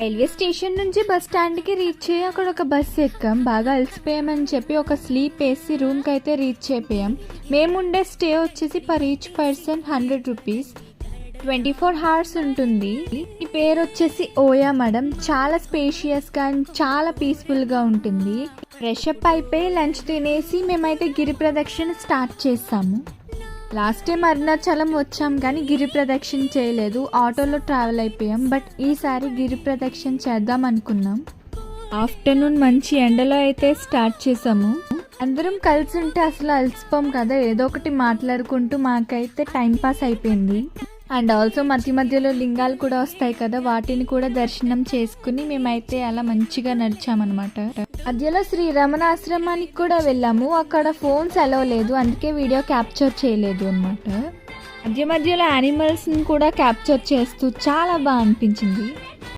Railway station నుంచి bus స్టాండ్కి reach అయ్యి అక్కడ ఒక బస్ ఎక్కాం. బాగా అలసిపోయామని చెప్పి ఒక స్లీప్ వేసి రూమ్కి అయితే రీచ్ అయిపోయాం. మేముండే స్టే వచ్చేసి per each person 100 rupees. 24 hours ఉంటుంది. ఈ పేరు వచ్చేసి ఓయా మడం. చాలా స్పేషియస్గా అండ్ చాలా పీస్ఫుల్గా ఉంటుంది. ఫ్రెష్ అప్ అయిపోయి లంచ్ తినేసి మేమైతే గిరి ప్రదక్షిణ స్టార్ట్ చేస్తాము. లాస్ట్ టైం అరుణాచలం వచ్చాం కానీ గిరి ప్రదక్షిణ చేయలేదు, ఆటోలో ట్రావెల్ అయిపోయాం. బట్ ఈసారి గిరి ప్రదక్షిణ చేద్దాం అనుకున్నాం. ఆఫ్టర్నూన్ మంచి ఎండలో అయితే స్టార్ట్ చేసాము. అందరం కలిసి ఉంటే అసలు అలసిపోం కదా, ఏదో ఒకటి మాట్లాడుకుంటూ మాకైతే టైం పాస్ అయిపోయింది. అండ్ ఆల్సో మధ్య మధ్యలో లింగాలు కూడా వస్తాయి కదా, వాటిని కూడా దర్శనం చేసుకుని మేమైతే అలా మంచిగా నడిచామన్నమాట. మధ్యలో శ్రీ రమణ ఆశ్రమానికి కూడా వెళ్ళాము. అక్కడ ఫోన్స్ అలౌ లేదు, అందుకే వీడియో క్యాప్చర్ చేయలేదు అనమాట. మధ్య మధ్యలో యానిమల్స్ని కూడా క్యాప్చర్ చేస్తూ చాలా బాగా అనిపించింది.